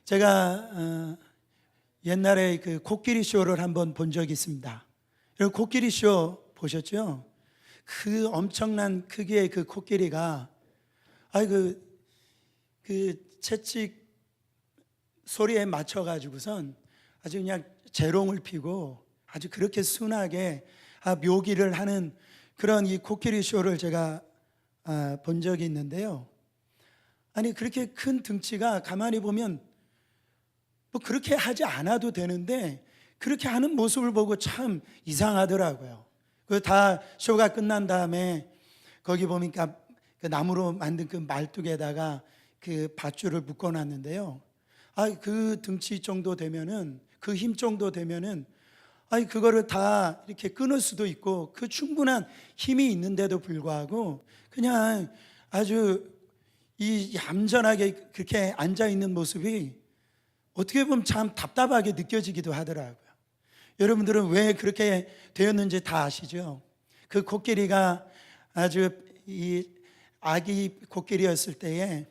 제가 옛날에 그 코끼리 쇼를 한번 본 적이 있습니다. 여러분 코끼리 쇼 보셨죠? 그 엄청난 크기의 그 코끼리가 그 채찍 소리에 맞춰 가지고선 아주 그냥 재롱을 피고 아주 그렇게 순하게 묘기를 하는 그런 이 코끼리 쇼를 제가 본 적이 있는데요. 아니 그렇게 큰 등치가 가만히 보면 뭐 그렇게 하지 않아도 되는데 그렇게 하는 모습을 보고 참 이상하더라고요. 그 다 쇼가 끝난 다음에 거기 보니까 그 나무로 만든 그 말뚝에다가 그 밧줄을 묶어놨는데요. 그 등치 정도 되면은, 그 힘 정도 되면은 그거를 다 이렇게 끊을 수도 있고 그 충분한 힘이 있는데도 불구하고 그냥 아주 이 얌전하게 그렇게 앉아 있는 모습이 어떻게 보면 참 답답하게 느껴지기도 하더라고요. 여러분들은 왜 그렇게 되었는지 다 아시죠? 그 코끼리가 아주 이 아기 코끼리였을 때에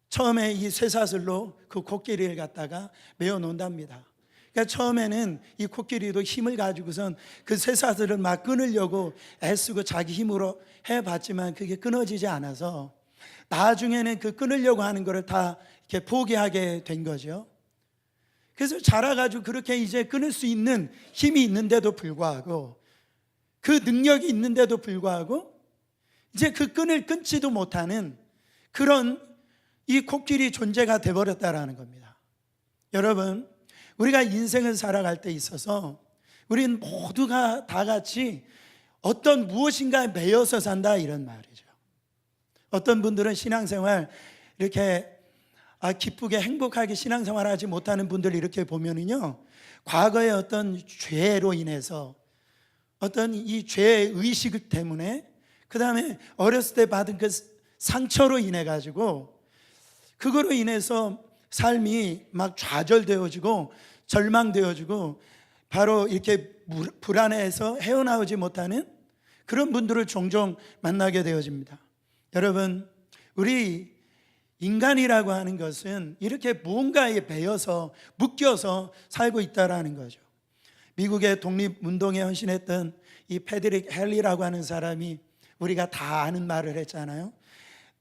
처음에 이 쇠사슬로 그 코끼리를 갖다가 메어 놓는답니다. 그러니까 처음에는 이 코끼리도 힘을 가지고선 그 쇠사슬을 막 끊으려고 애쓰고 자기 힘으로 해봤지만 그게 끊어지지 않아서 나중에는 그 끊으려고 하는 거를 다 이렇게 포기하게 된 거죠. 그래서 자라가지고 그렇게 이제 끊을 수 있는 힘이 있는데도 불구하고, 그 능력이 있는데도 불구하고 이제 그 끈을 끊지도 못하는 그런 이 코끼리 존재가 되어버렸다라는 겁니다. 여러분, 우리가 인생을 살아갈 때 있어서 우리는 모두가 다 같이 어떤 무엇인가에 매여서 산다 이런 말이죠. 어떤 분들은 신앙생활 이렇게 기쁘게 행복하게 신앙생활 하지 못하는 분들 이렇게 보면은요, 과거의 어떤 죄로 인해서 어떤 이 죄의 의식 때문에, 그 다음에 어렸을 때 받은 그 상처로 인해 가지고 그거로 인해서 삶이 막 좌절되어지고 절망되어지고 바로 이렇게 불안해서 헤어나오지 못하는 그런 분들을 종종 만나게 되어집니다. 여러분, 우리 인간이라고 하는 것은 이렇게 무언가에 배어서 묶여서 살고 있다라는 거죠. 미국의 독립운동에 헌신했던 이 패드릭 헨리라고 하는 사람이 우리가 다 아는 말을 했잖아요.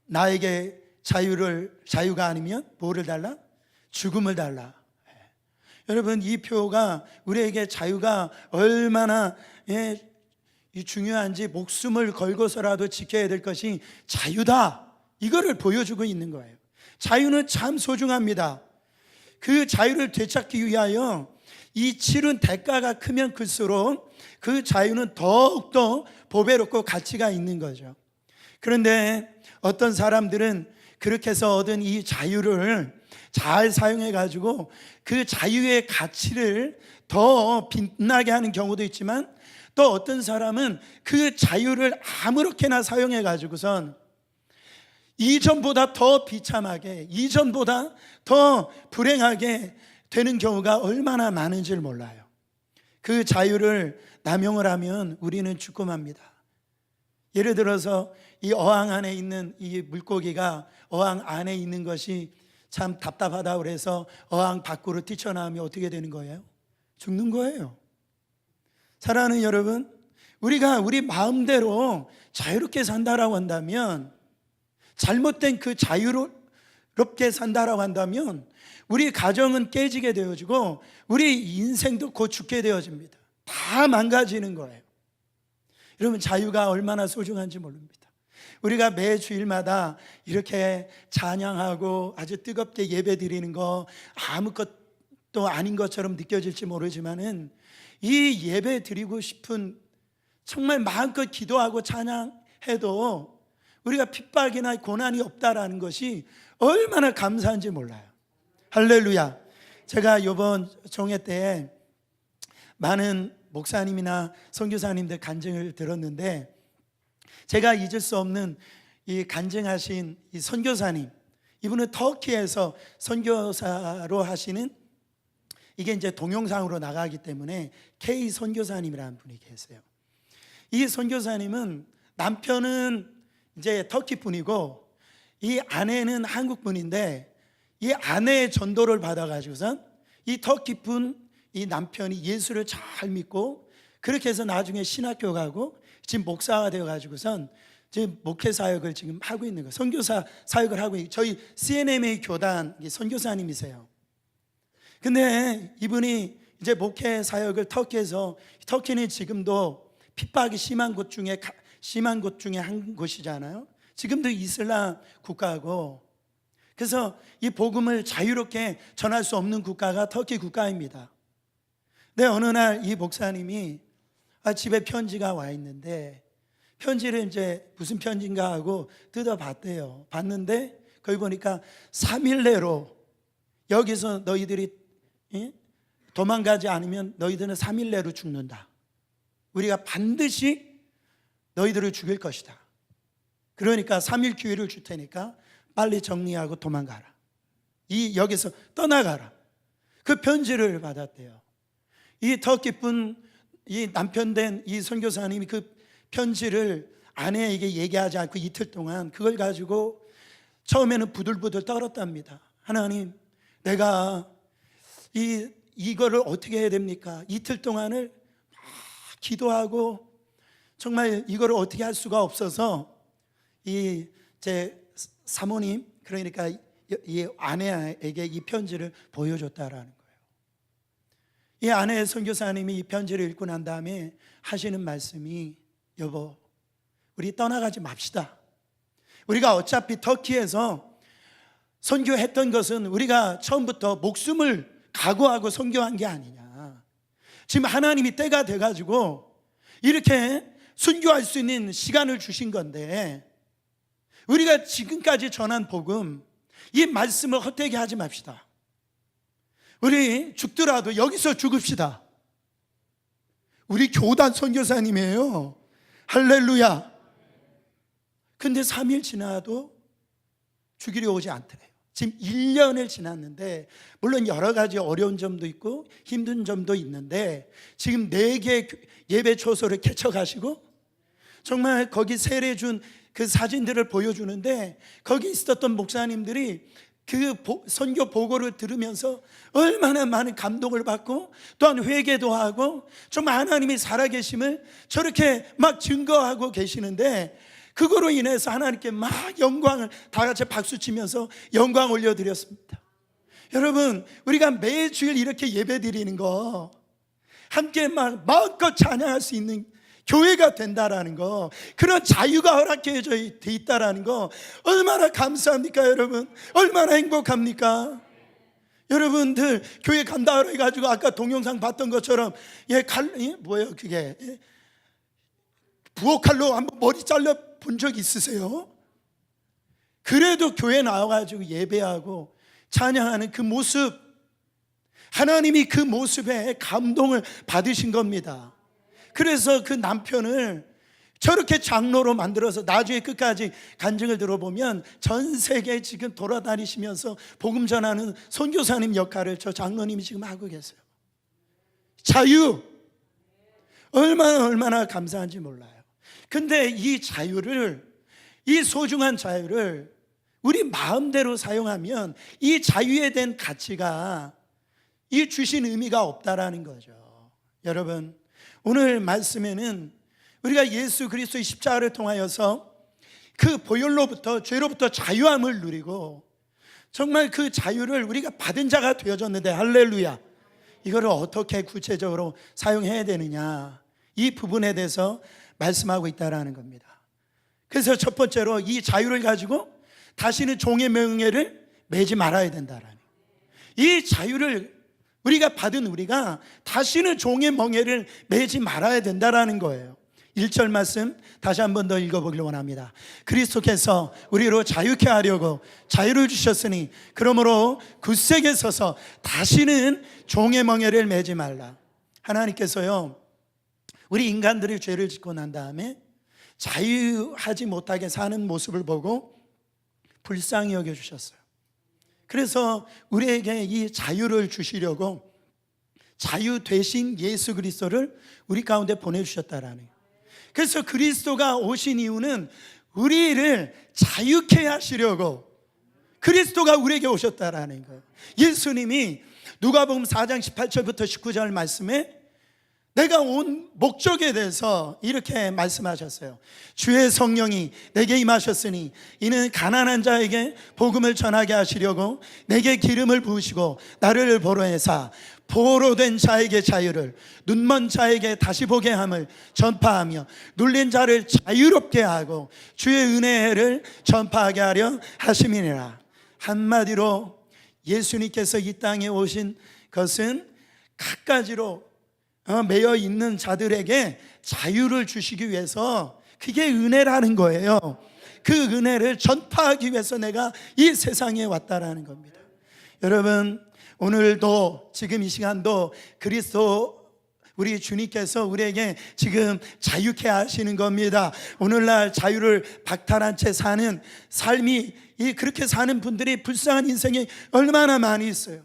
나에게 자유가 아니면 뭐를 달라? 죽음을 달라. 여러분, 이 표가 우리에게 자유가 얼마나 중요한지, 목숨을 걸고서라도 지켜야 될 것이 자유다, 이거를 보여주고 있는 거예요. 자유는 참 소중합니다. 그 자유를 되찾기 위하여 이 치른 대가가 크면 클수록 그 자유는 더욱더 보배롭고 가치가 있는 거죠. 그런데 어떤 사람들은 그렇게 해서 얻은 이 자유를 잘 사용해 가지고 그 자유의 가치를 더 빛나게 하는 경우도 있지만, 또 어떤 사람은 그 자유를 아무렇게나 사용해 가지고선 이전보다 더 비참하게, 이전보다 더 불행하게 되는 경우가 얼마나 많은지를 몰라요. 그 자유를 남용을 하면 우리는 죽음합니다. 예를 들어서 이 어항 안에 있는 이 물고기가 어항 안에 있는 것이 참 답답하다고 그래서 어항 밖으로 뛰쳐나오면 어떻게 되는 거예요? 죽는 거예요. 사랑하는 여러분, 우리가 우리 마음대로 자유롭게 산다라고 한다면, 잘못된 그 자유롭게 산다라고 한다면 우리 가정은 깨지게 되어지고 우리 인생도 곧 죽게 되어집니다. 다 망가지는 거예요. 여러분, 자유가 얼마나 소중한지 모릅니다. 우리가 매 주일마다 이렇게 찬양하고 아주 뜨겁게 예배 드리는 거 아무것도 아닌 것처럼 느껴질지 모르지만은, 이 예배 드리고 싶은, 정말 마음껏 기도하고 찬양해도 우리가 핍박이나 고난이 없다라는 것이 얼마나 감사한지 몰라요. 할렐루야. 제가 이번 종회 때에 많은 목사님이나 선교사님들 간증을 들었는데, 제가 잊을 수 없는 이 간증하신 이 선교사님, 이분은 터키에서 선교사로 하시는, 이게 이제 동영상으로 나가기 때문에 K 선교사님이라는 분이 계세요. 이 선교사님은 남편은 이제 터키 분이고 이 아내는 한국 분인데, 이 아내의 전도를 받아가지고선 이 더 깊은 이 남편이 예수를 잘 믿고 그렇게 해서 나중에 신학교 가고 지금 목사가 되어가지고선 지금 목회 사역을 지금 하고 있는 거예요. 선교사 사역을 하고 있는, 저희 CNMA 교단 선교사님이세요. 근데 이분이 이제 목회 사역을 터키에서, 터키는 지금도 핍박이 심한 곳 중에 한 곳이잖아요. 지금도 이슬람 국가고, 그래서 이 복음을 자유롭게 전할 수 없는 국가가 터키 국가입니다. 근데 어느 날 이 목사님이 집에 편지가 와 있는데, 편지를 이제 무슨 편지인가 하고 뜯어봤대요. 봤는데 거기 보니까 3일 내로 여기서 너희들이 도망가지 않으면 너희들은 3일 내로 죽는다. 우리가 반드시 너희들을 죽일 것이다. 그러니까 3일 기회를 줄 테니까 빨리 정리하고 도망가라. 여기서 떠나가라. 그 편지를 받았대요. 이 더 깊은 이 남편 된 이 선교사님이 그 편지를 아내에게 얘기하지 않고 이틀 동안 그걸 가지고 처음에는 부들부들 떨었답니다. 하나님, 내가 이거를 어떻게 해야 됩니까? 이틀 동안을 막 기도하고 정말 이거를 어떻게 할 수가 없어서 제 사모님, 그러니까 이 아내에게 이 편지를 보여줬다라는 거예요. 이 아내 선교사님이 이 편지를 읽고 난 다음에 하시는 말씀이, 여보, 우리 떠나가지 맙시다. 우리가 어차피 터키에서 선교했던 것은 우리가 처음부터 목숨을 각오하고 선교한 게 아니냐. 지금 하나님이 때가 돼가지고 이렇게 선교할 수 있는 시간을 주신 건데, 우리가 지금까지 전한 복음, 이 말씀을 헛되게 하지 맙시다. 우리 죽더라도 여기서 죽읍시다. 우리 교단 선교사님이에요. 할렐루야. 근데 3일 지나도 죽이려 오지 않더래요. 지금 1년을 지났는데, 물론 여러 가지 어려운 점도 있고 힘든 점도 있는데, 지금 4개 예배 초소를 개척하시고 정말 거기 세례 준 그 사진들을 보여주는데, 거기 있었던 목사님들이 그 선교 보고를 들으면서 얼마나 많은 감동을 받고 또한 회개도 하고 정말 하나님이 살아계심을 저렇게 막 증거하고 계시는데, 그거로 인해서 하나님께 막 영광을 다 같이 박수치면서 영광 올려드렸습니다. 여러분, 우리가 매주일 이렇게 예배 드리는 거, 함께 막 마음껏 찬양할 수 있는 교회가 된다라는 거, 그런 자유가 허락되어 있다라는 거 얼마나 감사합니까 여러분? 얼마나 행복합니까? 여러분들 교회 간다 해가지고 아까 동영상 봤던 것처럼 뭐예요 그게? 부엌칼로 한번 머리 잘라 본 적 있으세요? 그래도 교회 나와가지고 예배하고 찬양하는 그 모습, 하나님이 그 모습에 감동을 받으신 겁니다. 그래서 그 남편을 저렇게 장로로 만들어서 나중에 끝까지 간증을 들어보면 전 세계에 지금 돌아다니시면서 복음 전하는 선교사님 역할을 저 장로님이 지금 하고 계세요. 자유, 얼마나 감사한지 몰라요. 근데 이 자유를, 이 소중한 자유를 우리 마음대로 사용하면 이 자유에 대한 가치가, 이 주신 의미가 없다라는 거죠. 여러분, 오늘 말씀에는 우리가 예수 그리스도의 십자가를 통하여서 그 보혈로부터, 죄로부터 자유함을 누리고 정말 그 자유를 우리가 받은 자가 되어졌는데, 할렐루야, 이거를 어떻게 구체적으로 사용해야 되느냐, 이 부분에 대해서 말씀하고 있다라는 겁니다. 그래서 첫 번째로 이 자유를 가지고 다시는 종의 명예를 매지 말아야 된다라는, 이 자유를 우리가 받은 우리가 다시는 종의 멍에를 매지 말아야 된다라는 거예요. 1절 말씀 다시 한 번 더 읽어보기를 원합니다. 그리스도께서 우리로 자유케 하려고 자유를 주셨으니 그러므로 굳세게 서서 다시는 종의 멍에를 매지 말라. 하나님께서요, 우리 인간들이 죄를 짓고 난 다음에 자유하지 못하게 사는 모습을 보고 불쌍히 여겨주셨어요. 그래서 우리에게 이 자유를 주시려고 자유 되신 예수 그리스도를 우리 가운데 보내주셨다라는 거예요. 그래서 그리스도가 오신 이유는 우리를 자유케 하시려고, 그리스도가 우리에게 오셨다라는 거예요. 예수님이 누가복음 4장 18절부터 19절 말씀에 내가 온 목적에 대해서 이렇게 말씀하셨어요. 주의 성령이 내게 임하셨으니 이는 가난한 자에게 복음을 전하게 하시려고 내게 기름을 부으시고 나를 보러 해사 포로된 자에게 자유를, 눈먼 자에게 다시 보게 함을 전파하며 눌린 자를 자유롭게 하고 주의 은혜를 전파하게 하려 하심이니라. 한마디로 예수님께서 이 땅에 오신 것은 갖가지로 매여 있는 자들에게 자유를 주시기 위해서, 그게 은혜라는 거예요. 그 은혜를 전파하기 위해서 내가 이 세상에 왔다라는 겁니다. 여러분, 오늘도 지금 이 시간도 그리스도 우리 주님께서 우리에게 지금 자유케 하시는 겁니다. 오늘날 자유를 박탈한 채 사는 삶이, 그렇게 사는 분들이 불쌍한 인생이 얼마나 많이 있어요.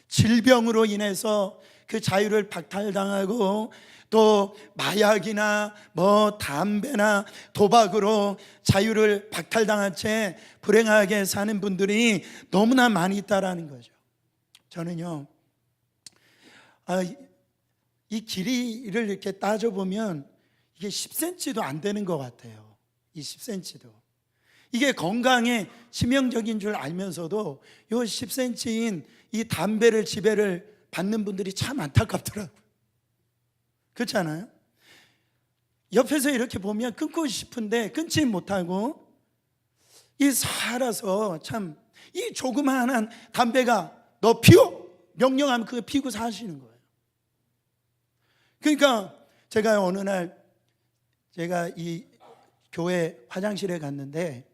질병으로 인해서 그 자유를 박탈당하고 또 마약이나 담배나 도박으로 자유를 박탈당한 채 불행하게 사는 분들이 너무나 많이 있다라는 거죠. 저는요, 이 길이를 이렇게 따져보면 이게 10cm도 안 되는 것 같아요. 이 10cm도. 이게 건강에 치명적인 줄 알면서도 이 10cm인 이 담배를 지배를 받는 분들이 참 안타깝더라고요. 그렇지 않아요? 옆에서 이렇게 보면 끊고 싶은데 끊지 못하고, 이 살아서 참 이 조그마한 담배가 너 피워! 명령하면 그거 피고 사시는 거예요. 그러니까 제가 어느 날 제가 이 교회 화장실에 갔는데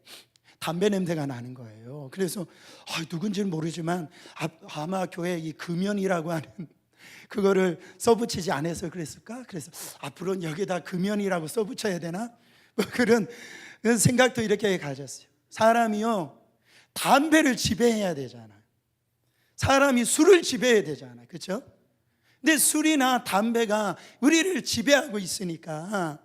담배 냄새가 나는 거예요. 그래서 누군지는 모르지만 아마 교회 이 금연이라고 하는 그거를 써붙이지 않아서 그랬을까? 그래서 앞으로는 여기다 금연이라고 써붙여야 되나? 그런 생각도 이렇게 가졌어요. 사람이요, 담배를 지배해야 되잖아요. 사람이 술을 지배해야 되잖아요. 그렇죠? 근데 술이나 담배가 우리를 지배하고 있으니까,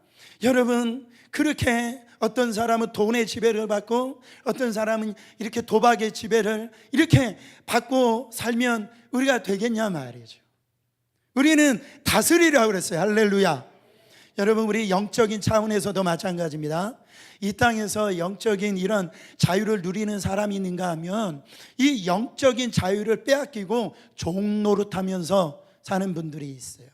여러분, 그렇게 어떤 사람은 돈의 지배를 받고 어떤 사람은 이렇게 도박의 지배를 이렇게 받고 살면 우리가 되겠냐 말이죠. 우리는 다스리라고 그랬어요. 할렐루야. 여러분, 우리 영적인 차원에서도 마찬가지입니다. 이 땅에서 영적인 이런 자유를 누리는 사람이 있는가 하면 이 영적인 자유를 빼앗기고 종노릇하면서 사는 분들이 있어요.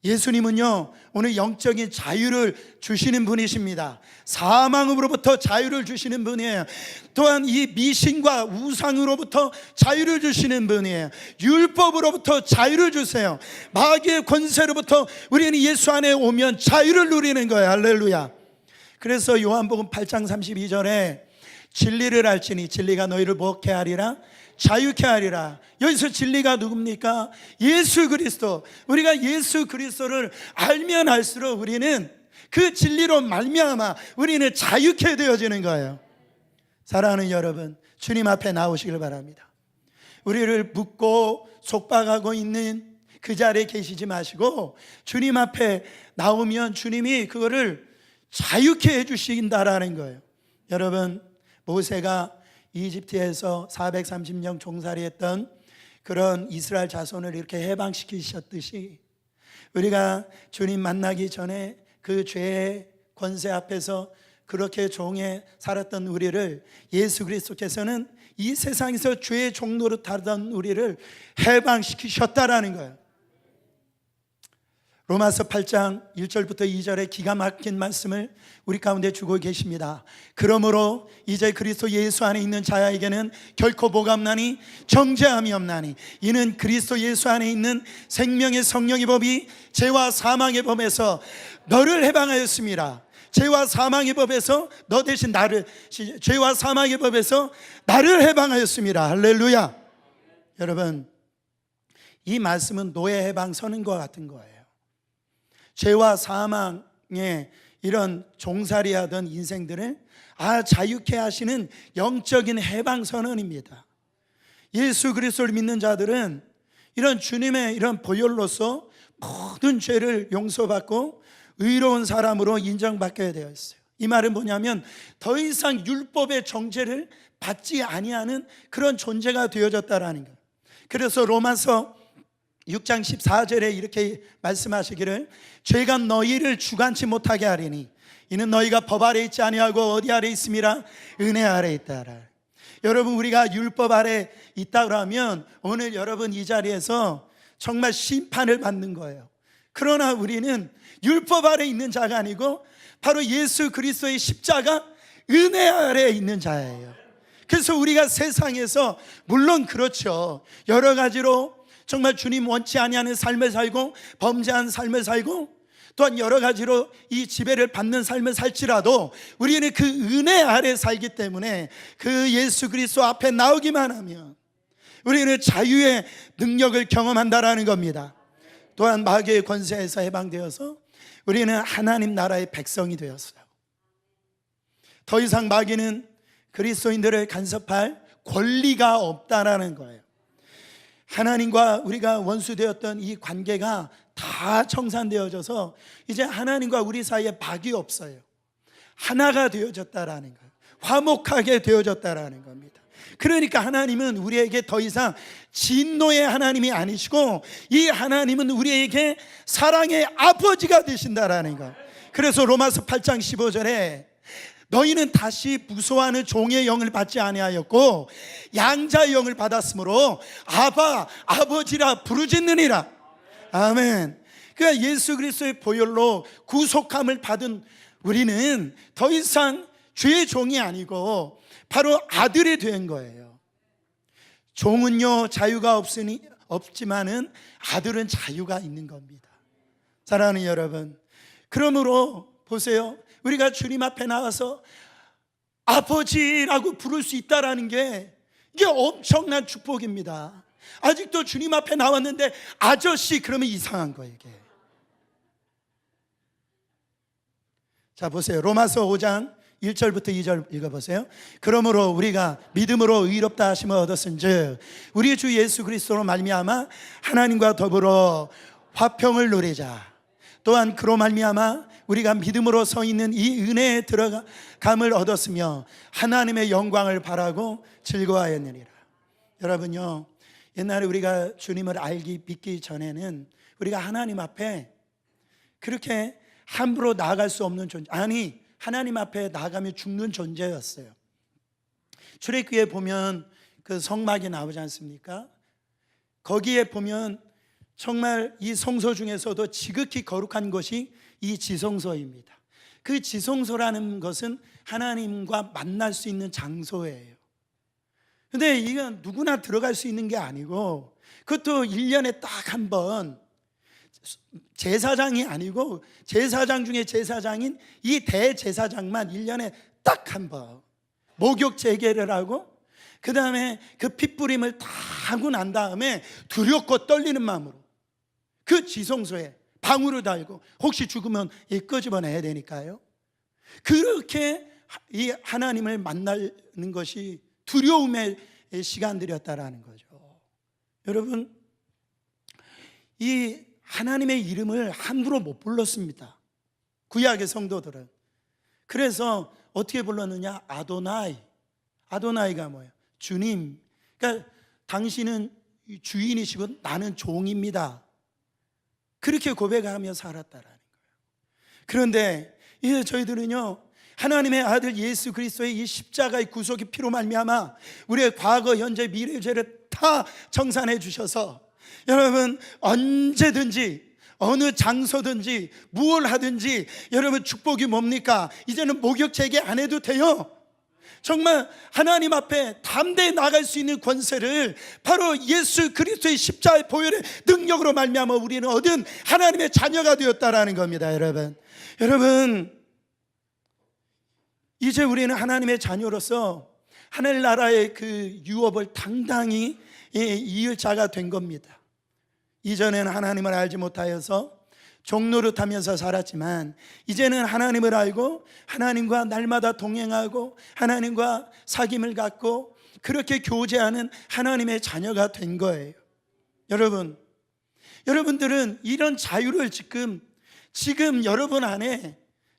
예수님은요, 오늘 영적인 자유를 주시는 분이십니다. 사망으로부터 자유를 주시는 분이에요. 또한 이 미신과 우상으로부터 자유를 주시는 분이에요. 율법으로부터 자유를 주세요. 마귀의 권세로부터 우리는 예수 안에 오면 자유를 누리는 거예요. 할렐루야. 그래서 요한복음 8장 32절에 진리를 알지니 진리가 너희를 뭐게 하리라? 자유케 하리라. 여기서 진리가 누굽니까? 예수 그리스도. 우리가 예수 그리스도를 알면 알수록 우리는 그 진리로 말미암아 우리는 자유케 되어지는 거예요. 사랑하는 여러분, 주님 앞에 나오시길 바랍니다. 우리를 묶고 속박하고 있는 그 자리에 계시지 마시고 주님 앞에 나오면 주님이 그거를 자유케 해주신다라는 거예요. 여러분, 모세가 이집트에서 430년 종살이했던 그런 이스라엘 자손을 이렇게 해방시키셨듯이 우리가 주님 만나기 전에 그 죄의 권세 앞에서 그렇게 종에 살았던 우리를 예수 그리스도께서는 이 세상에서 죄의 종로로 타던 우리를 해방시키셨다라는 거예요. 로마서 8장 1절부터 2절에 기가 막힌 말씀을 우리 가운데 주고 계십니다. 그러므로 이제 그리스도 예수 안에 있는 자에게는 결코 뭐가 없나니 정죄함이 없나니 이는 그리스도 예수 안에 있는 생명의 성령의 법이 죄와 사망의 법에서 너를 해방하였습니다. 죄와 사망의 법에서 너 대신 나를, 죄와 사망의 법에서 나를 해방하였습니다. 할렐루야. 여러분, 이 말씀은 노예 해방 선언과 같은 거예요. 죄와 사망의 이런 종살이하던 인생들을 자유케 하시는 영적인 해방 선언입니다. 예수 그리스도를 믿는 자들은 이런 주님의 이런 보혈로서 모든 죄를 용서받고 의로운 사람으로 인정받게 되어 있어요. 이 말은 뭐냐면 더 이상 율법의 정죄를 받지 아니하는 그런 존재가 되어졌다라는 것. 그래서 로마서 6장 14절에 이렇게 말씀하시기를 죄가 너희를 주관치 못하게 하리니 이는 너희가 법 아래 있지 아니하고 어디 아래 있음이라 은혜 아래 있다라. 여러분, 우리가 율법 아래 있다 그러면 오늘 여러분 이 자리에서 정말 심판을 받는 거예요. 그러나 우리는 율법 아래 있는 자가 아니고 바로 예수 그리스도의 십자가 은혜 아래 있는 자예요. 그래서 우리가 세상에서 물론 그렇죠, 여러 가지로 정말 주님 원치 아니하는 삶을 살고 범죄한 삶을 살고 또한 여러 가지로 이 지배를 받는 삶을 살지라도 우리는 그 은혜 아래 살기 때문에 그 예수 그리스도 앞에 나오기만 하면 우리는 자유의 능력을 경험한다라는 겁니다. 또한 마귀의 권세에서 해방되어서 우리는 하나님 나라의 백성이 되었어요. 더 이상 마귀는 그리스도인들을 간섭할 권리가 없다라는 거예요. 하나님과 우리가 원수되었던 이 관계가 다 청산되어져서 이제 하나님과 우리 사이에 박이 없어요. 하나가 되어졌다라는 거예요. 화목하게 되어졌다라는 겁니다. 그러니까 하나님은 우리에게 더 이상 진노의 하나님이 아니시고 이 하나님은 우리에게 사랑의 아버지가 되신다라는 거예요. 그래서 로마서 8장 15절에 너희는 다시 무소하는 종의 영을 받지 아니하였고 양자의 영을 받았으므로 아바 아버지라 부르짖느니라. 아멘. 그러니까 예수 그리스도의 보혈로 구속함을 받은 우리는 더 이상 죄의 종이 아니고 바로 아들이 된 거예요. 종은요 자유가 없지만은 아들은 자유가 있는 겁니다. 사랑하는 여러분, 그러므로 보세요, 우리가 주님 앞에 나와서 아버지라고 부를 수 있다라는 게 이게 엄청난 축복입니다. 아직도 주님 앞에 나왔는데 아저씨 그러면 이상한 거예요 이게. 자 보세요, 로마서 5장 1절부터 2절 읽어보세요. 그러므로 우리가 믿음으로 의롭다 하심을 얻었은즉 우리 주 예수 그리스도로 말미암아 하나님과 더불어 화평을 누리자. 또한 그로 말미암아 우리가 믿음으로 서 있는 이 은혜에 들어감을 얻었으며 하나님의 영광을 바라고 즐거워하였느니라. 여러분요, 옛날에 우리가 주님을 알기 믿기 전에는 우리가 하나님 앞에 그렇게 함부로 나아갈 수 없는 존재, 아니 하나님 앞에 나가면 죽는 존재였어요. 출애굽기에 보면 그 성막이 나오지 않습니까? 거기에 보면 정말 이 성소 중에서도 지극히 거룩한 것이 이 지성소입니다. 그 지성소라는 것은 하나님과 만날 수 있는 장소예요. 근데 이건 누구나 들어갈 수 있는 게 아니고 그것도 1년에 딱 한 번, 제사장이 아니고 제사장 중에 제사장인 이 대제사장만 1년에 딱 한 번 목욕 재개를 하고 그 다음에 그 핏부림을 다 하고 난 다음에 두렵고 떨리는 마음으로 그 지성소에 방울을 달고 혹시 죽으면 끄집어내야 되니까요. 그렇게 이 하나님을 만나는 것이 두려움의 시간들이었다라는 거죠. 여러분, 이 하나님의 이름을 함부로 못 불렀습니다, 구약의 성도들은. 그래서 어떻게 불렀느냐? 아도나이. 아도나이가 뭐예요? 주님. 그러니까 당신은 주인이시고 나는 종입니다, 그렇게 고백하며 살았다라는 거예요. 그런데 이제 저희들은요, 하나님의 아들 예수 그리스도의 이 십자가의 구속의 피로 말미암아 우리의 과거, 현재, 미래의 죄를 다 정산해 주셔서 여러분 언제든지 어느 장소든지 무엇을 하든지 여러분 축복이 뭡니까? 이제는 목욕 재개 안 해도 돼요. 정말 하나님 앞에 담대히 나갈 수 있는 권세를 바로 예수 그리스도의 십자가의 보혈의 능력으로 말미암아 우리는 얻은 하나님의 자녀가 되었다라는 겁니다. 여러분 이제 우리는 하나님의 자녀로서 하늘나라의 그 유업을 당당히 이을 자가 된 겁니다. 이전에는 하나님을 알지 못하여서 종노릇하면서 살았지만 이제는 하나님을 알고 하나님과 날마다 동행하고 하나님과 사귐을 갖고 그렇게 교제하는 하나님의 자녀가 된 거예요. 여러분들은 이런 자유를 지금 여러분 안에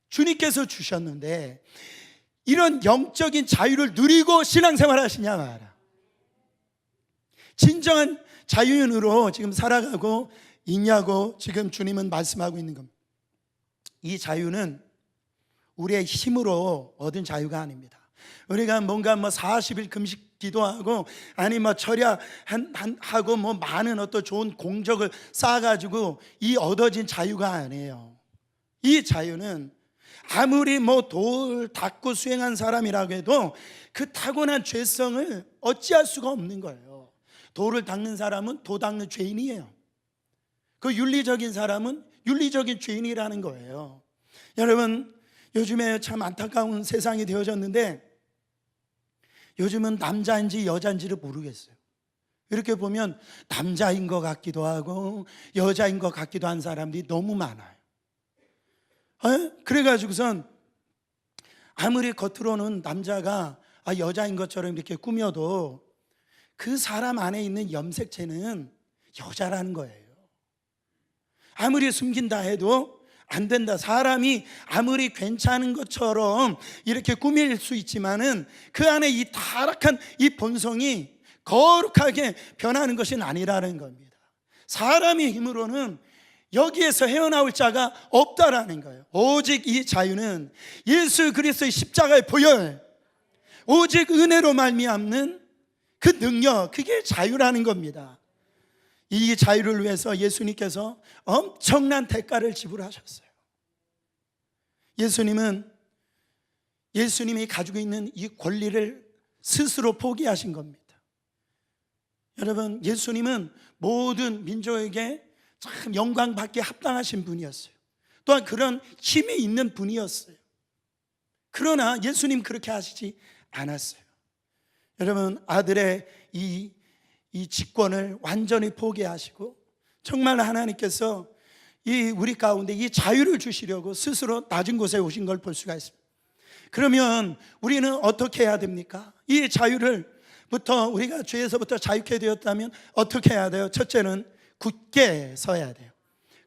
주님께서 주셨는데 이런 영적인 자유를 누리고 신앙생활 하시냐 말아. 진정한 자유인으로 지금 살아가고 있냐고 지금 주님은 말씀하고 있는 겁니다. 이 자유는 우리의 힘으로 얻은 자유가 아닙니다. 우리가 뭔가 40일 금식 기도하고 아니 철야하고 많은 어떤 좋은 공적을 쌓아가지고 이 얻어진 자유가 아니에요. 이 자유는 아무리 돌 닦고 수행한 사람이라고 해도 그 타고난 죄성을 어찌할 수가 없는 거예요. 돌을 닦는 사람은 도 닦는 죄인이에요. 그 윤리적인 사람은 윤리적인 죄인이라는 거예요. 여러분, 요즘에 참 안타까운 세상이 되어졌는데 요즘은 남자인지 여자인지를 모르겠어요. 이렇게 보면 남자인 것 같기도 하고 여자인 것 같기도 한 사람들이 너무 많아요. 그래가지고선 아무리 겉으로는 남자가 여자인 것처럼 이렇게 꾸며도 그 사람 안에 있는 염색체는 여자라는 거예요. 아무리 숨긴다 해도 안 된다. 사람이 아무리 괜찮은 것처럼 이렇게 꾸밀 수 있지만은 그 안에 이 타락한 이 본성이 거룩하게 변하는 것은 아니라는 겁니다. 사람의 힘으로는 여기에서 헤어나올 자가 없다라는 거예요. 오직 이 자유는 예수 그리스도의 십자가의 보혈, 오직 은혜로 말미암는 그 능력, 그게 자유라는 겁니다. 이 자유를 위해서 예수님께서 엄청난 대가를 지불하셨어요. 예수님이 가지고 있는 이 권리를 스스로 포기하신 겁니다. 여러분, 예수님은 모든 민족에게 참 영광받기에 합당하신 분이었어요. 또한 그런 힘이 있는 분이었어요. 그러나 예수님 그렇게 하시지 않았어요. 여러분, 아들의 이 직권을 완전히 포기하시고 정말 하나님께서 우리 가운데 이 자유를 주시려고 스스로 낮은 곳에 오신 걸 볼 수가 있습니다. 그러면 우리는 어떻게 해야 됩니까? 이 자유를부터 우리가 죄에서부터 자유케 되었다면 어떻게 해야 돼요? 첫째는 굳게 서야 돼요.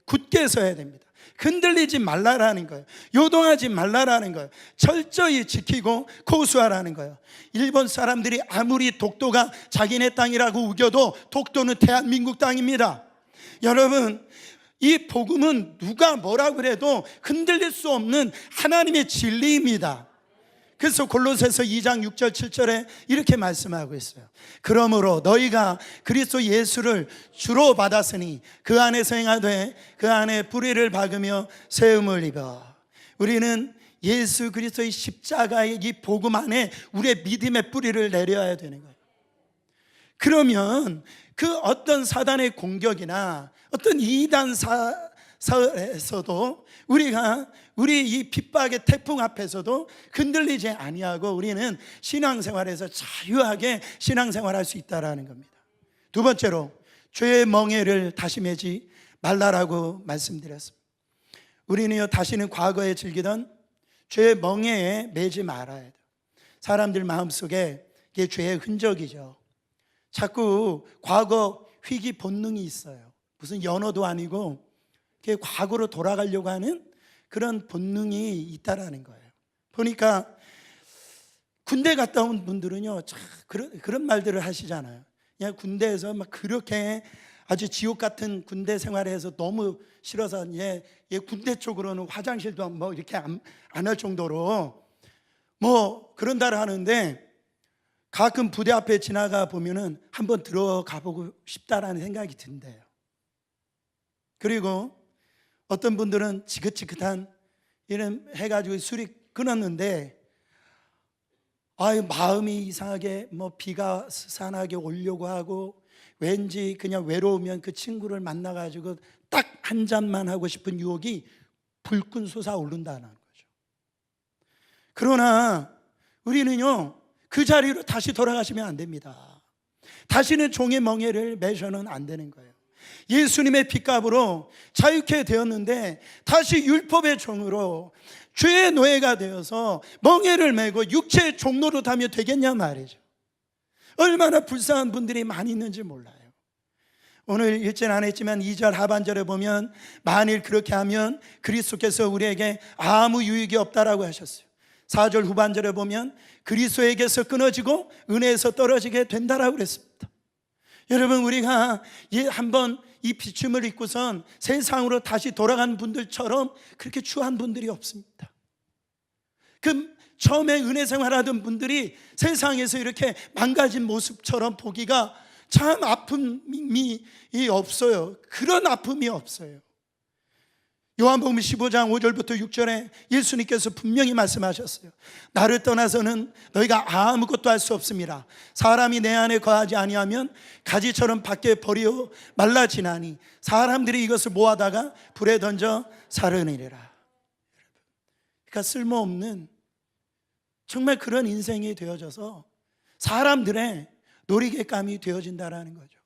굳게 서야 됩니다. 흔들리지 말라라는 거예요. 요동하지 말라라는 거예요. 철저히 지키고 고수하라는 거예요. 일본 사람들이 아무리 독도가 자기네 땅이라고 우겨도 독도는 대한민국 땅입니다. 여러분, 이 복음은 누가 뭐라 그래도 흔들릴 수 없는 하나님의 진리입니다. 그래서 골로새서 2장 6절 7절에 이렇게 말씀하고 있어요. 그러므로 너희가 그리스도 예수를 주로 받았으니 그 안에서 행하되 그 안에 뿌리를 박으며 세움을 입어. 우리는 예수 그리스도의 십자가의 이 복음 안에 우리의 믿음의 뿌리를 내려야 되는 거예요. 그러면 그 어떤 사단의 공격이나 어떤 이단 사에서도 우리 이 핍박의 태풍 앞에서도 흔들리지 아니하고 우리는 신앙생활에서 자유하게 신앙생활할 수 있다라는 겁니다. 두 번째로 죄의 멍에를 다시 매지 말라라고 말씀드렸습니다. 우리는요, 다시는 과거에 즐기던 죄의 멍에에 매지 말아야 돼요. 사람들 마음속에 이게 죄의 흔적이죠. 자꾸 과거 회귀 본능이 있어요. 무슨 연어도 아니고 과거로 돌아가려고 하는 그런 본능이 있다라는 거예요. 보니까 군대 갔다 온 분들은요, 그런 말들을 하시잖아요. 그냥 군대에서 막 그렇게 아주 지옥 같은 군대 생활에서 너무 싫어서 얘 군대 쪽으로는 화장실도 이렇게 안 할 정도로 그런다를 하는데 가끔 부대 앞에 지나가 보면은 한번 들어가 보고 싶다라는 생각이 든대요. 그리고 어떤 분들은 지긋지긋한 이런 해가지고 술이 끊었는데 마음이 이상하게 비가 스산하게 오려고 하고 왠지 그냥 외로우면 그 친구를 만나가지고 딱 한 잔만 하고 싶은 유혹이 불끈 솟아오른다는 거죠. 그러나 우리는요, 그 자리로 다시 돌아가시면 안 됩니다. 다시는 종의 멍에를 매셔는 안 되는 거예요. 예수님의 핏값으로 자유케 되었는데 다시 율법의 종으로 죄의 노예가 되어서 멍에를 메고 육체의 종로로 타면 되겠냐 말이죠. 얼마나 불쌍한 분들이 많이 있는지 몰라요. 오늘 읽지는 안 했지만 2절 하반절에 보면 만일 그렇게 하면 그리스도께서 우리에게 아무 유익이 없다라고 하셨어요. 4절 후반절에 보면 그리스도에게서 끊어지고 은혜에서 떨어지게 된다라고 그랬습니다. 여러분, 우리가 한번 이 비춤을 입고선 세상으로 다시 돌아간 분들처럼 그렇게 추한 분들이 없습니다. 그 처음에 은혜 생활하던 분들이 세상에서 이렇게 망가진 모습처럼 보기가 참 아픔이 없어요. 그런 아픔이 없어요. 요한복음 15장 5절부터 6절에 예수님께서 분명히 말씀하셨어요. 나를 떠나서는 너희가 아무것도 할 수 없습니다. 사람이 내 안에 거하지 아니하면 가지처럼 밖에 버려 말라지나니 사람들이 이것을 모아다가 불에 던져 사르느니라. 그러니까 쓸모없는 정말 그런 인생이 되어져서 사람들의 놀이개감이 되어진다라는 거죠.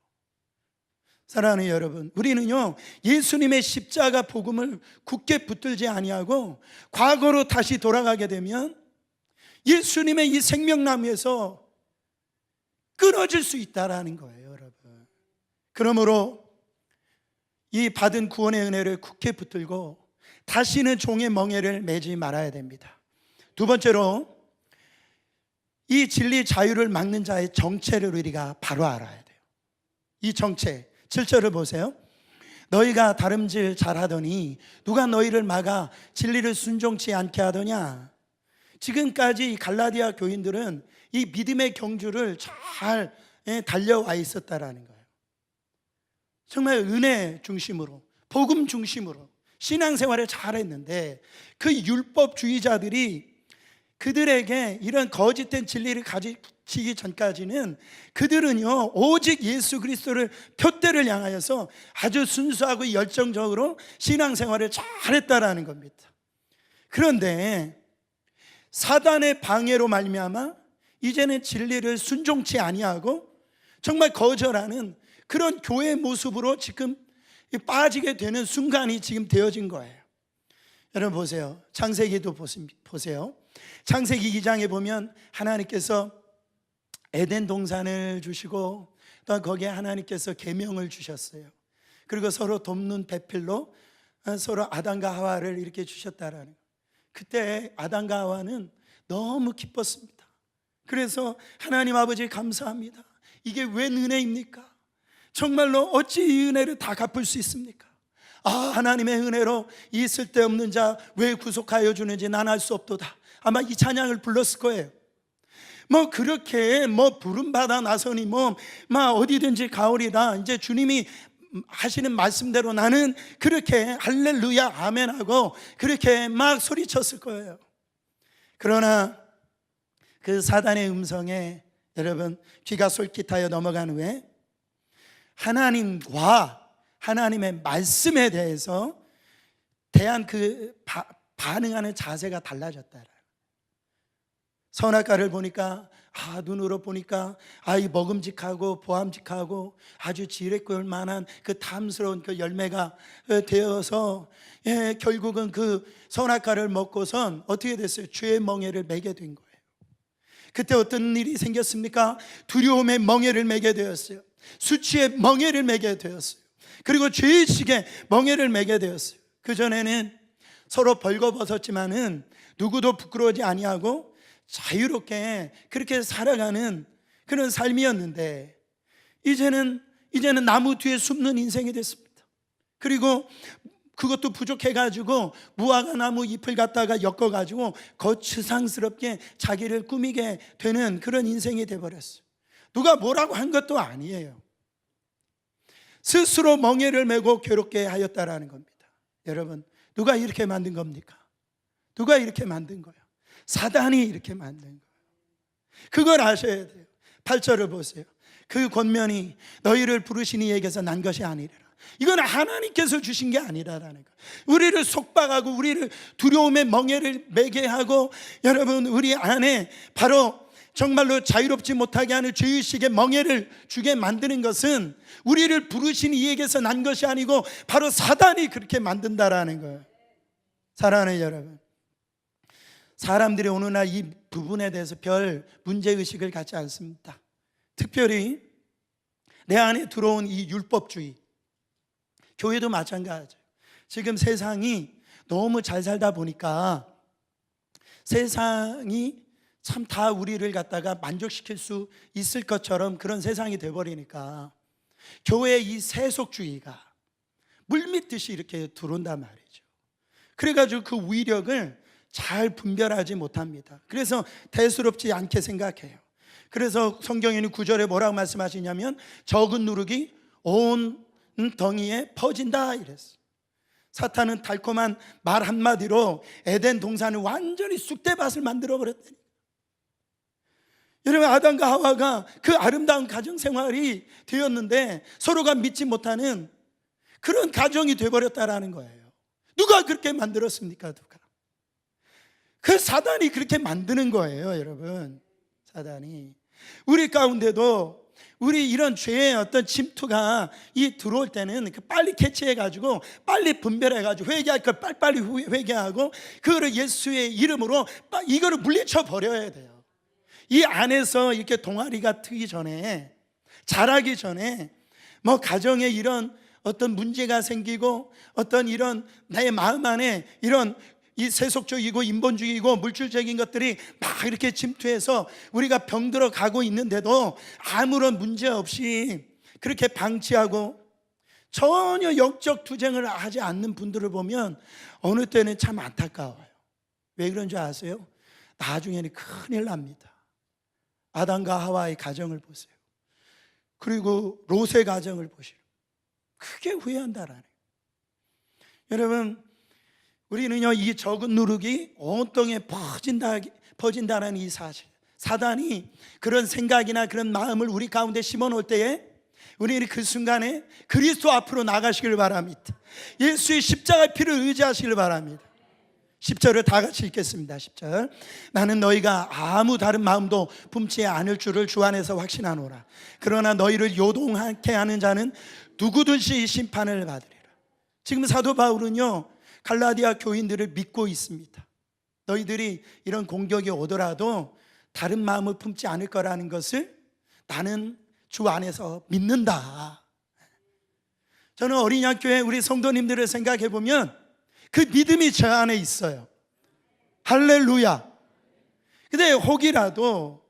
사랑하는 여러분, 우리는요 예수님의 십자가 복음을 굳게 붙들지 아니하고 과거로 다시 돌아가게 되면 예수님의 이 생명나무에서 끊어질 수 있다라는 거예요, 여러분. 그러므로 이 받은 구원의 은혜를 굳게 붙들고 다시는 종의 멍에를 매지 말아야 됩니다. 두 번째로 이 진리 자유를 막는 자의 정체를 우리가 바로 알아야 돼요. 이 정체 7절을 보세요. 너희가 다름질 잘하더니 누가 너희를 막아 진리를 순종치 않게 하더냐. 지금까지 갈라디아 교인들은 이 믿음의 경주를 잘 달려와 있었다라는 거예요. 정말 은혜 중심으로, 복음 중심으로 신앙생활을 잘했는데 그 율법주의자들이 그들에게 이런 거짓된 진리를 가르치기 전까지는 그들은요 오직 예수 그리스도를 표대를 향하여서 아주 순수하고 열정적으로 신앙생활을 잘했다라는 겁니다. 그런데 사단의 방해로 말미암아 이제는 진리를 순종치 아니하고 정말 거절하는 그런 교회 모습으로 지금 빠지게 되는 순간이 지금 되어진 거예요. 여러분 보세요. 창세기도 보세요. 창세기 2장에 보면 하나님께서 에덴 동산을 주시고 또 거기에 하나님께서 계명을 주셨어요. 그리고 서로 돕는 배필로 서로 아담과 하와를 이렇게 주셨다라는 거예요. 그때 아담과 하와는 너무 기뻤습니다. 그래서 하나님 아버지 감사합니다. 이게 웬 은혜입니까? 정말로 어찌 이 은혜를 다 갚을 수 있습니까? 하나님의 은혜로 이 쓸데없는 자 왜 구속하여 주는지 난 알 수 없도다. 아마 이 찬양을 불렀을 거예요. 그렇게 부름받아 나서니 어디든지 가오리다. 이제 주님이 하시는 말씀대로 나는 그렇게 할렐루야 아멘하고 그렇게 막 소리쳤을 거예요. 그러나 그 사단의 음성에 여러분 귀가 솔깃하여 넘어간 후에 하나님과 하나님의 말씀에 대해서 대한 반응하는 자세가 달라졌다. 선악과를 보니까 눈으로 보니까 이 먹음직하고 보암직하고 아주 지혜롭을 만한 그 탐스러운 그 열매가 되어서 결국은 그 선악과를 먹고선 어떻게 됐어요? 죄의 멍에를 매게 된 거예요. 그때 어떤 일이 생겼습니까? 두려움의 멍에를 매게 되었어요. 수치의 멍에를 매게 되었어요. 그리고 죄의식의 멍에를 매게 되었어요. 그전에는 서로 벌거벗었지만은 누구도 부끄러워하지 아니하고 자유롭게 그렇게 살아가는 그런 삶이었는데 이제는 나무 뒤에 숨는 인생이 됐습니다. 그리고 그것도 부족해가지고 무화과 나무 잎을 갖다가 엮어가지고 거추상스럽게 자기를 꾸미게 되는 그런 인생이 돼버렸어요. 누가 뭐라고 한 것도 아니에요. 스스로 멍에를 메고 괴롭게 하였다라는 겁니다. 여러분, 누가 이렇게 만든 겁니까? 누가 이렇게 만든 거예요? 사단이 이렇게 만든 거예요. 그걸 아셔야 돼요. 8절을 보세요. 그 권면이 너희를 부르신 이에게서 난 것이 아니라 이건 하나님께서 주신 게 아니라라는 거예요. 우리를 속박하고 우리를 두려움의 멍에를 매게 하고 여러분 우리 안에 바로 정말로 자유롭지 못하게 하는 죄의식의 멍에를 주게 만드는 것은 우리를 부르신 이에게서 난 것이 아니고 바로 사단이 그렇게 만든다라는 거예요. 사랑하는 여러분, 사람들이 오늘날 이 부분에 대해서 별 문제의식을 갖지 않습니다. 특별히 내 안에 들어온 이 율법주의, 교회도 마찬가지예요. 지금 세상이 너무 잘 살다 보니까 세상이 참 다 우리를 갖다가 만족시킬 수 있을 것처럼 그런 세상이 돼버리니까 교회의 이 세속주의가 물밀듯이 이렇게 들어온단 말이죠. 그래가지고 그 위력을 잘 분별하지 못합니다. 그래서 대수롭지 않게 생각해요. 그래서 성경에는 9절에 뭐라고 말씀하시냐면 적은 누룩이 온 덩이에 퍼진다 이랬어요. 사탄은 달콤한 말 한마디로 에덴 동산을 완전히 쑥대밭을 만들어 버렸다니. 여러분, 아담과 하와가 그 아름다운 가정생활이 되었는데 서로가 믿지 못하는 그런 가정이 되어버렸다라는 거예요. 누가 그렇게 만들었습니까? 누가? 그 사단이 그렇게 만드는 거예요. 여러분, 사단이. 우리 가운데도 우리 이런 죄의 어떤 침투가 들어올 때는 빨리 캐치해가지고 빨리 분별해가지고 회개할 걸 빨리빨리 회개하고 그거를 예수의 이름으로 이거를 물리쳐 버려야 돼요. 이 안에서 이렇게 동아리가 트기 전에, 자라기 전에 뭐 가정에 이런 어떤 문제가 생기고 어떤 이런 나의 마음 안에 이런 이 세속적이고 인본주의고 물질적인 것들이 막 이렇게 침투해서 우리가 병들어 가고 있는데도 아무런 문제 없이 그렇게 방치하고 전혀 영적 투쟁을 하지 않는 분들을 보면 어느 때는 참 안타까워요. 왜 그런 줄 아세요? 나중에는 큰일 납니다. 아담과 하와의 가정을 보세요. 그리고 롯의 가정을 보시오. 크게 후회한다라는 거예요. 여러분, 우리는요, 이 적은 누룩이 온 땅에 퍼진다는 이 사실, 사단이 그런 생각이나 그런 마음을 우리 가운데 심어놓을 때에 우리는 그 순간에 그리스도 앞으로 나가시길 바랍니다. 예수의 십자가의 피를 의지하시길 바랍니다. 10절을 다 같이 읽겠습니다. 10절. 나는 너희가 아무 다른 마음도 품지 않을 줄을 주 안에서 확신하노라. 그러나 너희를 요동하게 하는 자는 누구든지 심판을 받으리라. 지금 사도 바울은요, 갈라디아 교인들을 믿고 있습니다. 너희들이 이런 공격이 오더라도 다른 마음을 품지 않을 거라는 것을 나는 주 안에서 믿는다. 저는 어린이학교에 우리 성도님들을 생각해 보면 그 믿음이 저 안에 있어요. 할렐루야. 근데 혹이라도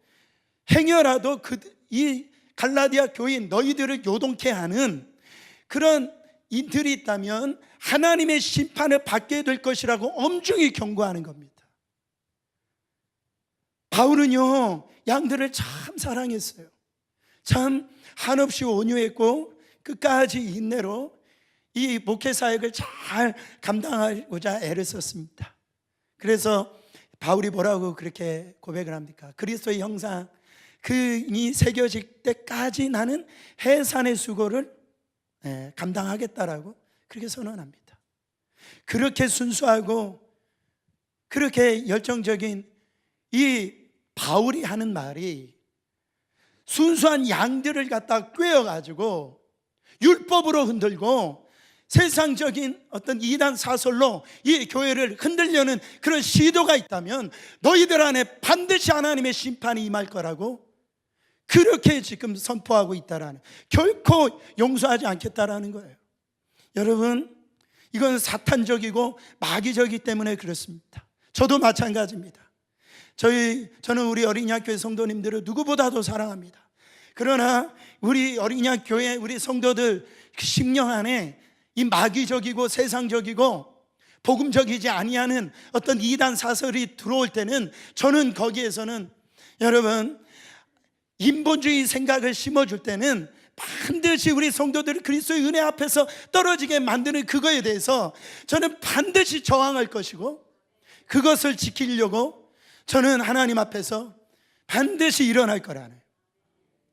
행여라도 이 갈라디아 교인 너희들을 요동케 하는 그런 인들이 있다면 하나님의 심판을 받게 될 것이라고 엄중히 경고하는 겁니다. 바울은요, 양들을 참 사랑했어요. 참 한없이 온유했고 끝까지 인내로 이 목회 사역을 잘 감당하고자 애를 썼습니다. 그래서 바울이 뭐라고 그렇게 고백을 합니까? 그리스도의 형상 그이 새겨질 때까지 나는 해산의 수고를 감당하겠다라고 그렇게 선언합니다. 그렇게 순수하고 그렇게 열정적인 이 바울이 하는 말이 순수한 양들을 갖다 꿰어가지고 율법으로 흔들고 세상적인 어떤 이단 사설로 이 교회를 흔들려는 그런 시도가 있다면 너희들 안에 반드시 하나님의 심판이 임할 거라고 그렇게 지금 선포하고 있다라는, 결코 용서하지 않겠다라는 거예요. 여러분, 이건 사탄적이고 마귀적이기 때문에 그렇습니다. 저도 마찬가지입니다. 저는 우리 어린이학교의 성도님들을 누구보다도 사랑합니다. 그러나 우리 어린이학교의 우리 성도들 심령 안에 이 마귀적이고 세상적이고 복음적이지 아니하는 어떤 이단 사설이 들어올 때는 저는 거기에서는 여러분 인본주의 생각을 심어줄 때는 반드시 우리 성도들을 그리스도의 은혜 앞에서 떨어지게 만드는 그거에 대해서 저는 반드시 저항할 것이고 그것을 지키려고 저는 하나님 앞에서 반드시 일어날 거라네.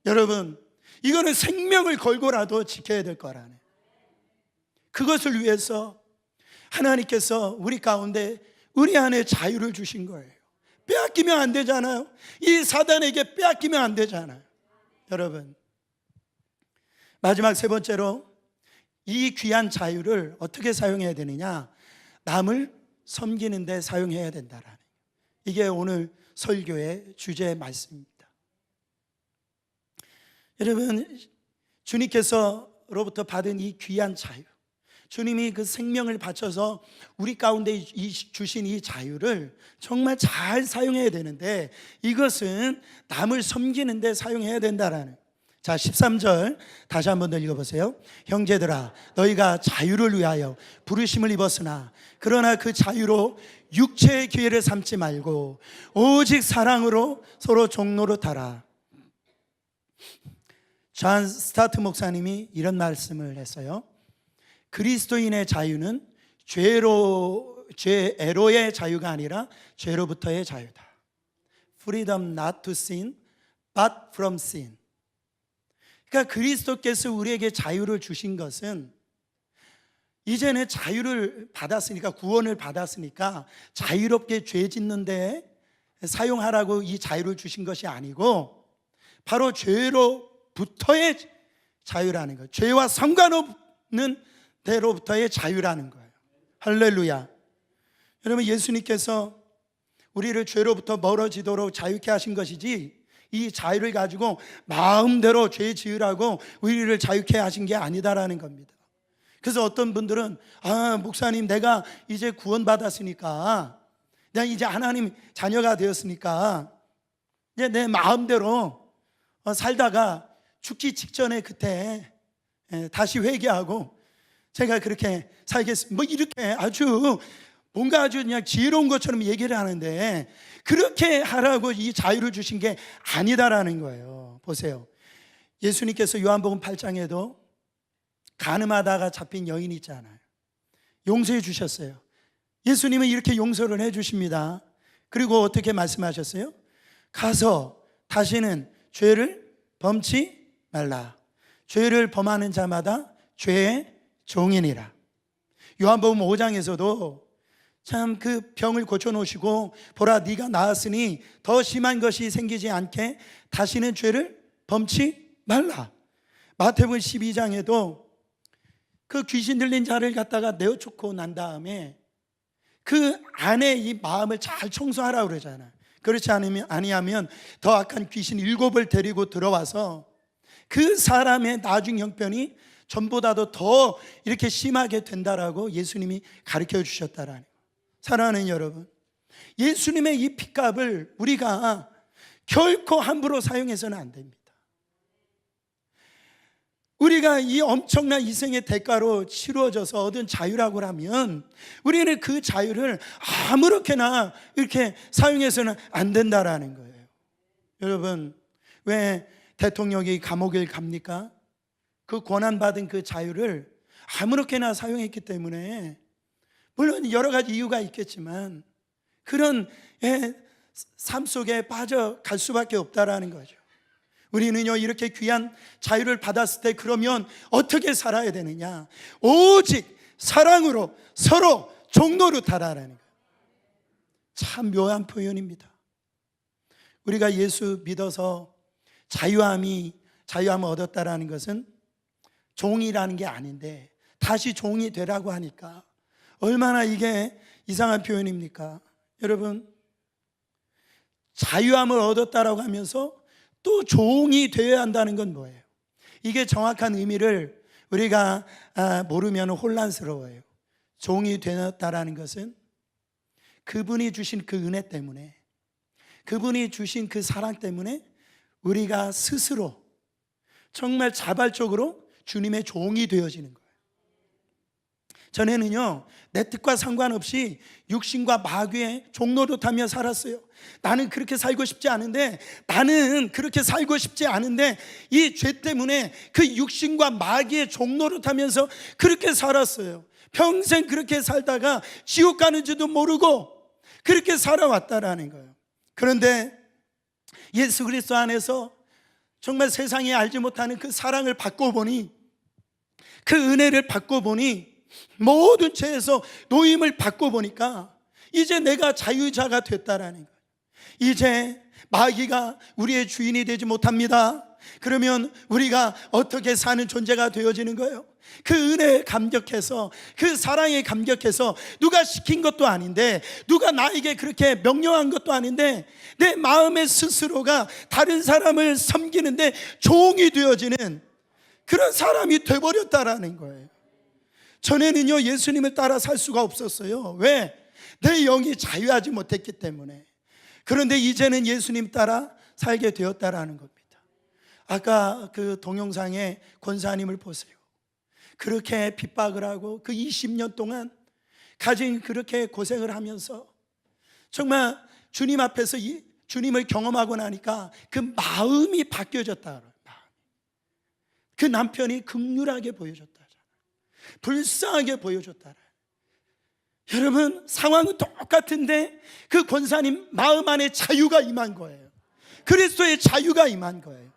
여러분, 이거는 생명을 걸고라도 지켜야 될 거라네. 그것을 위해서 하나님께서 우리 가운데 우리 안에 자유를 주신 거예요. 빼앗기면 안 되잖아요. 이 사단에게 빼앗기면 안 되잖아요. 여러분, 마지막 세 번째로 이 귀한 자유를 어떻게 사용해야 되느냐? 남을 섬기는 데 사용해야 된다라는, 이게 오늘 설교의 주제의 말씀입니다. 여러분, 주님께서로부터 받은 이 귀한 자유, 주님이 그 생명을 바쳐서 우리 가운데 주신 이 자유를 정말 잘 사용해야 되는데, 이것은 남을 섬기는 데 사용해야 된다라는. 자, 13절 다시 한 번 더 읽어보세요. 형제들아, 너희가 자유를 위하여 부르심을 입었으나 그러나 그 자유로 육체의 기회를 삼지 말고 오직 사랑으로 서로 종노릇하라. 존 스타트 목사님이 이런 말씀을 했어요. 그리스도인의 자유는 죄로의 자유가 아니라 죄로부터의 자유다. Freedom not to sin, but from sin. 그러니까 그리스도께서 우리에게 자유를 주신 것은, 이제는 자유를 받았으니까, 구원을 받았으니까 자유롭게 죄 짓는 데 사용하라고 이 자유를 주신 것이 아니고, 바로 죄로부터의 자유라는 거예요. 죄와 상관없는 대로부터의 자유라는 거예요. 할렐루야. 여러분, 예수님께서 우리를 죄로부터 멀어지도록 자유케 하신 것이지, 이 자유를 가지고 마음대로 죄 지으라고 우리를 자유케 하신 게 아니다라는 겁니다. 그래서 어떤 분들은, 목사님, 내가 이제 구원받았으니까, 내가 이제 하나님 자녀가 되었으니까 이제 내 마음대로 살다가 죽기 직전에 그때 다시 회개하고 제가 그렇게 살겠습니다, 뭐 이렇게 아주 뭔가 아주 그냥 지혜로운 것처럼 얘기를 하는데, 그렇게 하라고 이 자유를 주신 게 아니다라는 거예요. 보세요, 예수님께서 요한복음 8장에도 간음하다가 잡힌 여인 있잖아요. 용서해 주셨어요. 예수님은 이렇게 용서를 해 주십니다. 그리고 어떻게 말씀하셨어요? 가서 다시는 죄를 범치 말라. 죄를 범하는 자마다 죄의 종이니라. 요한복음 5장에서도 참 그 병을 고쳐놓으시고, 보라 네가 나았으니 더 심한 것이 생기지 않게 다시는 죄를 범치 말라. 마태복음 12장에도 그 귀신 들린 자를 갖다가 내어쫓고 난 다음에 그 안에 이 마음을 잘 청소하라고 그러잖아요. 그렇지 아니하면 더 악한 귀신 7을 데리고 들어와서 그 사람의 나중 형편이 전보다도 더 이렇게 심하게 된다라고 예수님이 가르쳐 주셨다라는 거예요. 사랑하는 여러분, 예수님의 이 핏값을 우리가 결코 함부로 사용해서는 안 됩니다. 우리가 이 엄청난 희생의 대가로 치루어져서 얻은 자유라고 하면 우리는 그 자유를 아무렇게나 이렇게 사용해서는 안 된다라는 거예요. 여러분, 왜 대통령이 감옥에 갑니까? 그 권한받은 그 자유를 아무렇게나 사용했기 때문에, 물론 여러 가지 이유가 있겠지만 그런 삶 속에 빠져갈 수밖에 없다라는 거죠. 우리는요, 이렇게 귀한 자유를 받았을 때 그러면 어떻게 살아야 되느냐? 오직 사랑으로 서로 종노릇하라는 거예요. 참 묘한 표현입니다. 우리가 예수 믿어서 자유함을 얻었다라는 것은 종이라는 게 아닌데, 다시 종이 되라고 하니까 얼마나 이게 이상한 표현입니까? 여러분, 자유함을 얻었다라고 하면서 또 종이 되어야 한다는 건 뭐예요? 이게 정확한 의미를 우리가 모르면 혼란스러워요. 종이 되었다라는 것은 그분이 주신 그 은혜 때문에, 그분이 주신 그 사랑 때문에 우리가 스스로 정말 자발적으로 주님의 종이 되어지는 거예요. 전에는요, 내 뜻과 상관없이 육신과 마귀의 종노릇하며 살았어요. 나는 그렇게 살고 싶지 않은데, 이 죄 때문에 그 육신과 마귀의 종노릇하면서 그렇게 살았어요. 평생 그렇게 살다가 지옥 가는지도 모르고 그렇게 살아왔다라는 거예요. 그런데 예수 그리스도 안에서 정말 세상이 알지 못하는 그 사랑을 받고 보니, 그 은혜를 받고 보니, 모든 죄에서 노임을 받고 보니까 이제 내가 자유자가 됐다라는 거예요. 이제 마귀가 우리의 주인이 되지 못합니다. 그러면 우리가 어떻게 사는 존재가 되어지는 거예요? 그 은혜에 감격해서, 그 사랑에 감격해서, 누가 시킨 것도 아닌데, 누가 나에게 그렇게 명령한 것도 아닌데, 내 마음의 스스로가 다른 사람을 섬기는데 종이 되어지는 그런 사람이 돼버렸다라는 거예요. 전에는요 예수님을 따라 살 수가 없었어요. 왜? 내 영이 자유하지 못했기 때문에. 그런데 이제는 예수님 따라 살게 되었다라는 겁니다. 아까 그 동영상의 권사님을 보세요. 그렇게 핍박을 하고 그 20년 동안 가진 그렇게 고생을 하면서 정말 주님 앞에서 주님을 경험하고 나니까 그 마음이 바뀌어졌다. 그 남편이 극률하게 보여줬다. 불쌍하게 보여줬다. 여러분, 상황은 똑같은데 그 권사님 마음 안에 자유가 임한 거예요. 그리스도의 자유가 임한 거예요.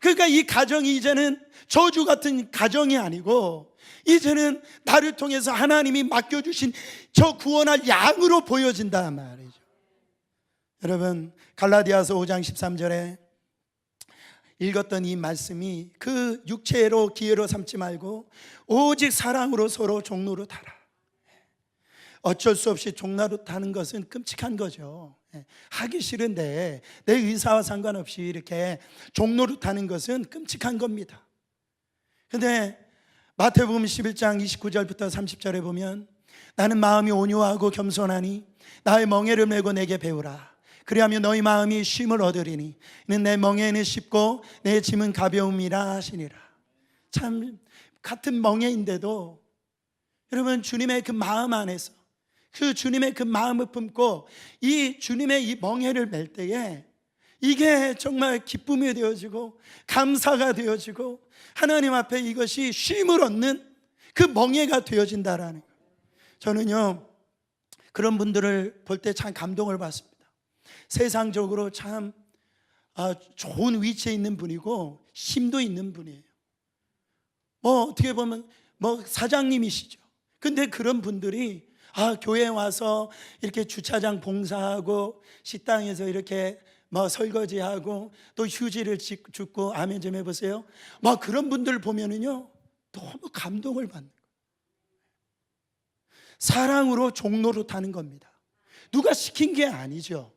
그러니까 이 가정이 이제는 저주 같은 가정이 아니고 이제는 나를 통해서 하나님이 맡겨주신 저 구원할 양으로 보여진단 말이죠. 여러분, 갈라디아서 5장 13절에 읽었던 이 말씀이 그 육체로 기회로 삼지 말고 오직 사랑으로 서로 종로로 타라. 어쩔 수 없이 종로로 타는 것은 끔찍한 거죠. 하기 싫은데 내 의사와 상관없이 이렇게 종로로 타는 것은 끔찍한 겁니다. 근데 마태복음 11장 29절부터 30절에 보면 나는 마음이 온유하고 겸손하니 나의 멍에를 메고 내게 배우라. 그리하면 너희 마음이 쉼을 얻으리니 이는 내 멍에는 쉽고 내 짐은 가벼움이라 하시니라. 참 같은 멍에인데도 여러분 주님의 그 마음 안에서 그 주님의 그 마음을 품고 이 주님의 이 멍에를 맬 때에 이게 정말 기쁨이 되어지고 감사가 되어지고 하나님 앞에 이것이 쉼을 얻는 그 멍에가 되어진다라는 거예요. 저는요 그런 분들을 볼 때 참 감동을 받습니다. 세상적으로 참 좋은 위치에 있는 분이고 힘도 있는 분이에요. 어떻게 보면 사장님이시죠. 근데 그런 분들이 교회에 와서 이렇게 주차장 봉사하고 식당에서 이렇게 설거지하고 또 휴지를 줍고 아멘 좀 해보세요. 그런 분들 보면은요 너무 감동을 받는 거예요. 사랑으로 종로로 타는 겁니다. 누가 시킨 게 아니죠.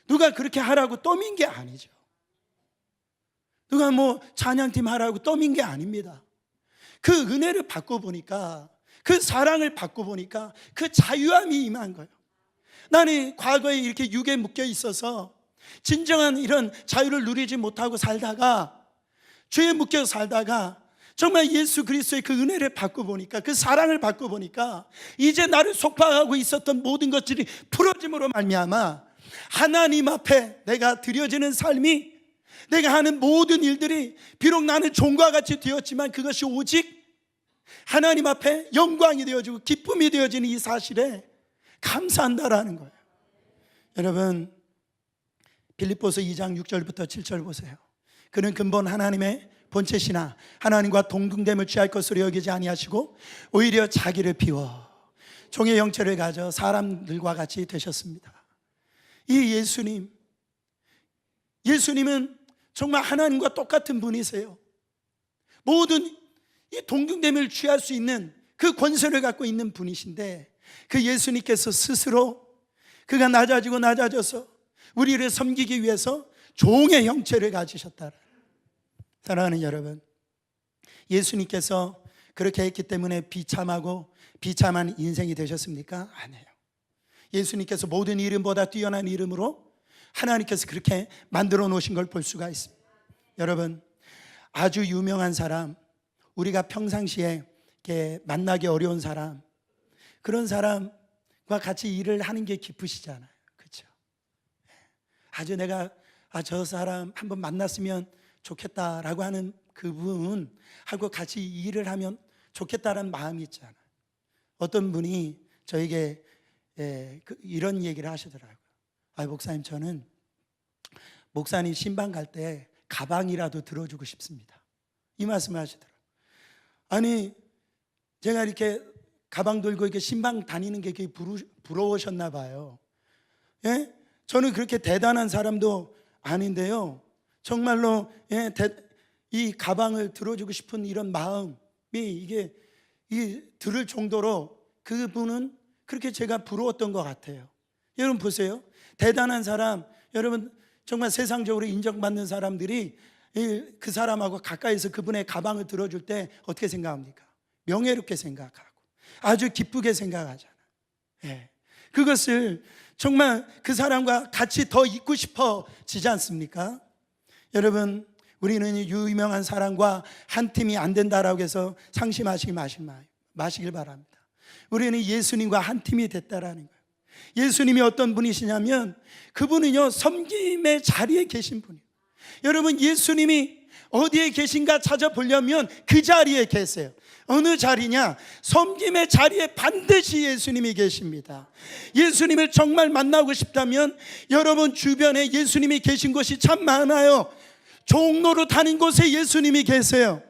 누가 그렇게 하라고 떠민 게 아니죠. 누가 찬양팀 하라고 떠민 게 아닙니다. 그 은혜를 받고 보니까 그 사랑을 받고 보니까 그 자유함이 임한 거예요. 나는 과거에 이렇게 육에 묶여 있어서 진정한 이런 자유를 누리지 못하고 살다가 죄에 묶여 살다가 정말 예수 그리스도의 그 은혜를 받고 보니까 그 사랑을 받고 보니까 이제 나를 속박하고 있었던 모든 것들이 풀어짐으로 말미암아 하나님 앞에 내가 드려지는 삶이 내가 하는 모든 일들이 비록 나는 종과 같이 되었지만 그것이 오직 하나님 앞에 영광이 되어지고 기쁨이 되어지는 이 사실에 감사한다라는 거예요. 여러분 빌립보서 2장 6절부터 7절 보세요. 그는 근본 하나님의 본체시나 하나님과 동등됨을 취할 것으로 여기지 아니하시고 오히려 자기를 비워 종의 형체를 가져 사람들과 같이 되셨습니다. 이 예수님은 정말 하나님과 똑같은 분이세요. 모든 이 동등됨을 취할 수 있는 그 권세를 갖고 있는 분이신데 그 예수님께서 스스로 그가 낮아지고 낮아져서 우리를 섬기기 위해서 종의 형체를 가지셨다. 사랑하는 여러분, 예수님께서 그렇게 했기 때문에 비참하고 비참한 인생이 되셨습니까? 아니에요. 예수님께서 모든 이름보다 뛰어난 이름으로 하나님께서 그렇게 만들어 놓으신 걸 볼 수가 있습니다. 여러분, 아주 유명한 사람, 우리가 평상시에 이렇게 만나기 어려운 사람, 그런 사람과 같이 일을 하는 게 기쁘시잖아요. 그렇죠? 아주 내가 저 사람 한번 만났으면 좋겠다라고 하는 그분하고 같이 일을 하면 좋겠다라는 마음이 있잖아요. 어떤 분이 저에게 이런 얘기를 하시더라고요. 목사님, 저는 목사님 신방 갈 때 가방이라도 들어주고 싶습니다. 이 말씀을 하시더라고요. 아니, 제가 이렇게 가방 들고 이렇게 신방 다니는 게 부러우셨나 봐요. 예? 저는 그렇게 대단한 사람도 아닌데요. 정말로 이 가방을 들어주고 싶은 이런 마음이 이게 들을 정도로 그분은 그렇게 제가 부러웠던 것 같아요. 여러분 보세요. 대단한 사람, 여러분 정말 세상적으로 인정받는 사람들이 그 사람하고 가까이서 그분의 가방을 들어줄 때 어떻게 생각합니까? 명예롭게 생각하고 아주 기쁘게 생각하잖아요. 예. 그것을 정말 그 사람과 같이 더 있고 싶어지지 않습니까? 여러분, 우리는 유명한 사람과 한 팀이 안 된다라고 해서 상심하시길 바랍니다. 우리는 예수님과 한 팀이 됐다라는 거예요. 예수님이 어떤 분이시냐면 그분은요, 섬김의 자리에 계신 분이에요. 여러분, 예수님이 어디에 계신가 찾아보려면 그 자리에 계세요. 어느 자리냐? 섬김의 자리에 반드시 예수님이 계십니다. 예수님을 정말 만나고 싶다면 여러분 주변에 예수님이 계신 곳이 참 많아요. 종로로 다닌 곳에 예수님이 계세요.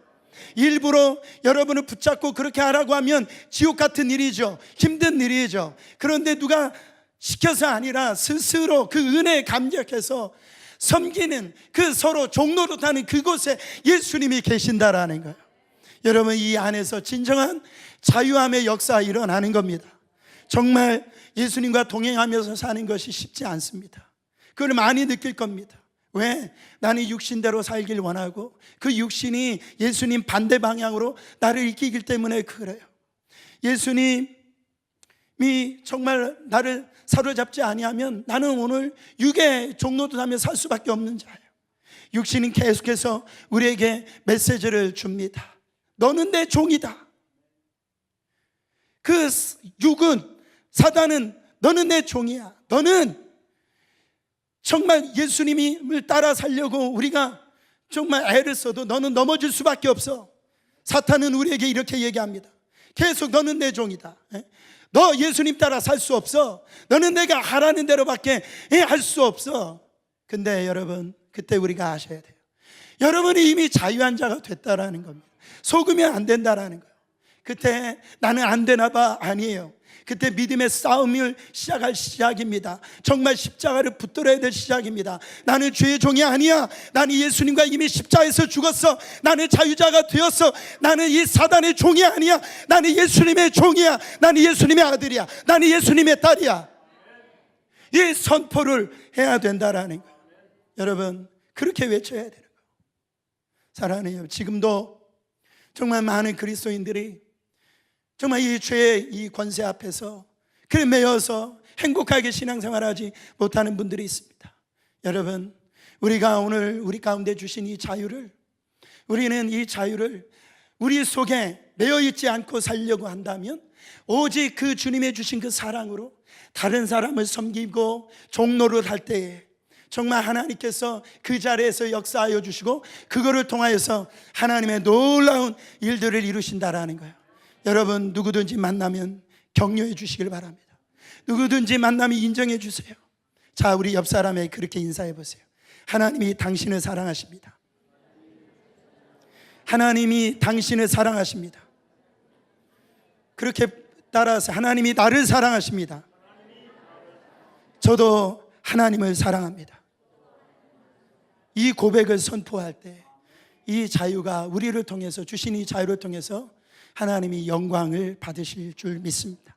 일부러 여러분을 붙잡고 그렇게 하라고 하면 지옥 같은 일이죠. 힘든 일이죠. 그런데 누가 시켜서 아니라 스스로 그 은혜에 감격해서 섬기는 그 서로 종로로 다는 그곳에 예수님이 계신다라는 거예요. 여러분, 이 안에서 진정한 자유함의 역사가 일어나는 겁니다. 정말 예수님과 동행하면서 사는 것이 쉽지 않습니다. 그걸 많이 느낄 겁니다. 왜? 나는 육신대로 살길 원하고 그 육신이 예수님 반대 방향으로 나를 이끌기 때문에 그래요. 예수님이 정말 나를 사로잡지 아니하면 나는 오늘 육의 종로도 하며 살 수밖에 없는 자예요. 육신은 계속해서 우리에게 메시지를 줍니다. 너는 내 종이다. 그 육은, 사단은 너는 내 종이야. 너는 정말 예수님을 따라 살려고 우리가 정말 애를 써도 너는 넘어질 수밖에 없어. 사탄은 우리에게 이렇게 얘기합니다. 계속 너는 내 종이다. 너 예수님 따라 살 수 없어. 너는 내가 하라는 대로밖에 할 수 없어. 근데 여러분, 그때 우리가 아셔야 돼요. 여러분이 이미 자유한 자가 됐다라는 겁니다. 속으면 안 된다라는 거예요. 그때 나는 안 되나 봐, 아니에요. 그때 믿음의 싸움을 시작할 시작입니다. 정말 십자가를 붙들어야 될 시작입니다. 나는 죄의 종이 아니야. 나는 예수님과 이미 십자가에서 죽었어. 나는 자유자가 되었어. 나는 이 사단의 종이 아니야. 나는 예수님의 종이야. 나는 예수님의 아들이야. 나는 예수님의 딸이야. 이 선포를 해야 된다라는 거예요. 여러분, 그렇게 외쳐야 되는 거예요. 사랑하는 여러분, 지금도 정말 많은 그리스도인들이 정말 이 죄의 이 권세 앞에서 그래 매여서 행복하게 신앙생활하지 못하는 분들이 있습니다. 여러분, 우리가 오늘 우리 가운데 주신 이 자유를, 우리는 이 자유를 우리 속에 매여있지 않고 살려고 한다면 오직 그 주님의 주신 그 사랑으로 다른 사람을 섬기고 종로를 할 때에 정말 하나님께서 그 자리에서 역사하여 주시고 그거를 통하여서 하나님의 놀라운 일들을 이루신다라는 거예요. 여러분, 누구든지 만나면 격려해 주시길 바랍니다. 누구든지 만나면 인정해 주세요. 자, 우리 옆 사람에게 그렇게 인사해 보세요. 하나님이 당신을 사랑하십니다. 하나님이 당신을 사랑하십니다. 그렇게 따라서 하나님이 나를 사랑하십니다. 저도 하나님을 사랑합니다. 이 고백을 선포할 때 이 자유가 우리를 통해서 주신 이 자유를 통해서 하나님이 영광을 받으실 줄 믿습니다.